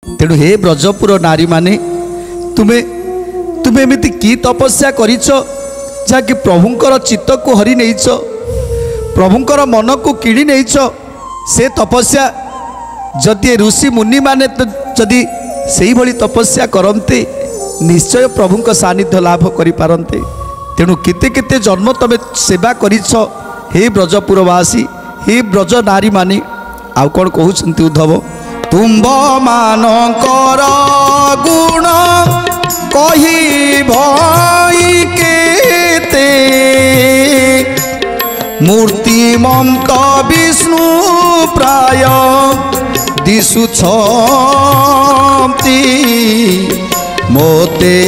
तेणु हे ब्रजपुर नारी माने तुमे तुमे एमिति की तपस्या करिछ जाकि प्रभुंकर चित्त को हरि नेइछ, प्रभुंकर मन को किणी नेइछ। से तपस्या जदि ऋषि मुनि माने जदि सेही भली तपस्या करन्ते निश्चय प्रभुंक सानिध्य लाभ करि पारन्ते। तेणु केते केते जन्म तमे सेवा करिछ हे ब्रजपुरवासी, हे ब्रज नारी माने। आउ कौन कहउछन्ति उद्धव, तुंब मानकर गुण कही भई केते मूर्तिमंत विष्णु प्राय दिशुछन्ति मोते।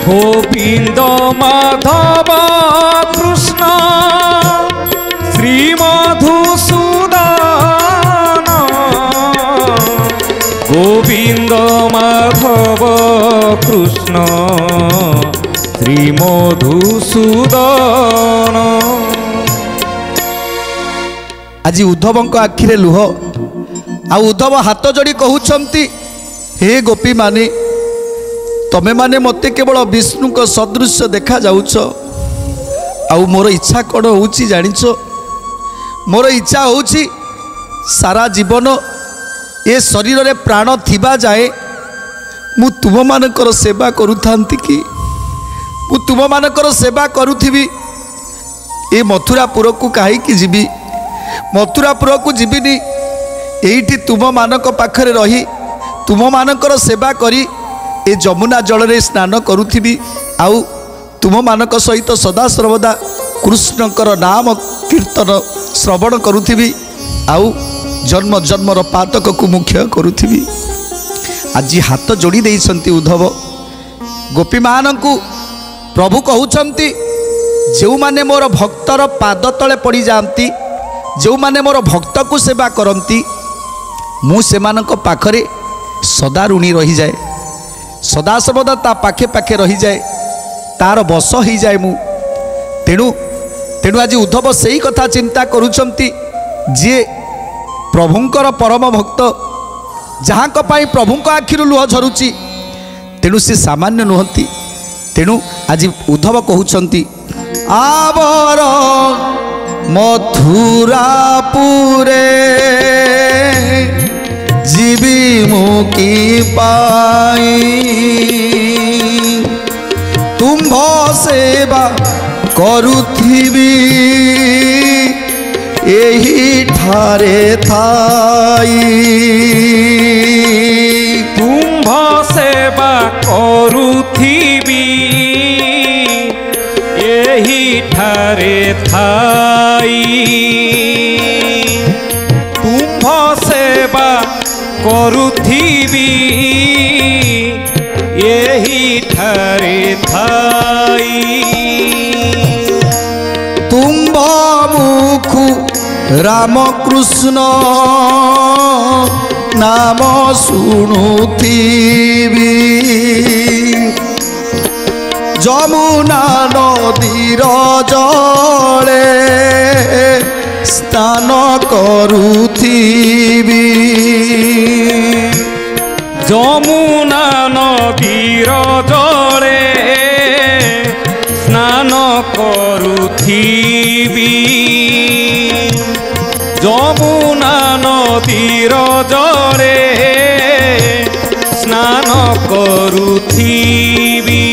गोविंद माधव कृष्ण श्री मधुसूदन, गोविंद माधव कृष्ण श्री मधुसूदन। आज उद्धव आखिरे लुह, आ उद्धव हाथ जोड़ी कहउछंती, हे गोपी माने तमे माने मते केवल विष्णु को सदृश देखा जाउछ। आउ मोर इच्छा कौन होउची जानिछ, मोर इच्छा होउची सारा जीवन ए शरीर रे प्राण थिबा जाए मु तुम मानकर सेवा करूथांती कि मु तुम मानकर सेवा करूथिबी। ए मथुरापुर को काहे कि जीवी, मथुरापुर को जीविनी, एइठी तुम मानक पाखरे रही तुम मानकर सेवा करी ए जमुना जल रे स्नान करूथिबी। आउ तुम मानक सहित सदा सर्वदा कृष्णकर नाम कीर्तन श्रवण करूथिबी। आउ जन्म जन्मर पातक को मुख्य करूथिबी। आज हाथ जोड़ी देइछंती उद्धव गोपी मानकु। प्रभु कहउछंती, जो माने मोर भक्तर पाद तले पड़ी जाती, जो माने मोर भक्त को सेवा करती, मु सेमानक पाखरे सदा ऋणी रही जाए, सदा सर्वदा ता पाखे पाखे रही जाए, तार बस हो जाए मु। तेणु तेणु आज उद्धव सही कथा चिंता करुछंती, जे प्रभुंकर परम भक्त, जहाँ पाई प्रभुंक आखिरु लुह झरुची, तेणु से सामान्य नुहंती। तेणु आज उद्धव कहउछंती, आवर मथुरापुरे जीवी मुकी पाई, तुम्भ सेवा करुथिबी एही ठारे थाई। तुम्भ सेवा करुथिबी एही ठारे थाई, तुम्भ सेवा करुथिबी एही ठारे थाई। तुम्भ मुखु रामकृष्ण नाम शुणुथिबी, जमुना नदीर जले स्नान करुथिबी, जमुना नदीर जले स्नान करुथिबी, जमुना नदीर जले स्नान करुथिबी।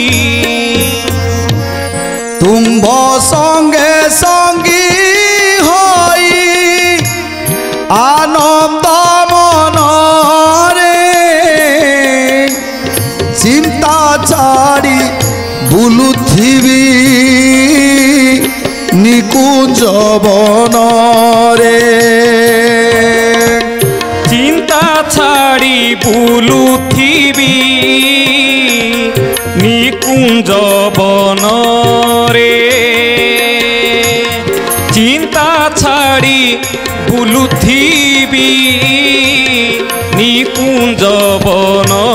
तुम्भ संगे संगी होई आनंद मनरे, चिंता छाड़ी बुलुथिबी निकुंज बनरे, चिंता छाड़ी बुलुथिबी निकुंज बनरे, चिंता छाड़ी बुलुथिबी निकुंज बनरे।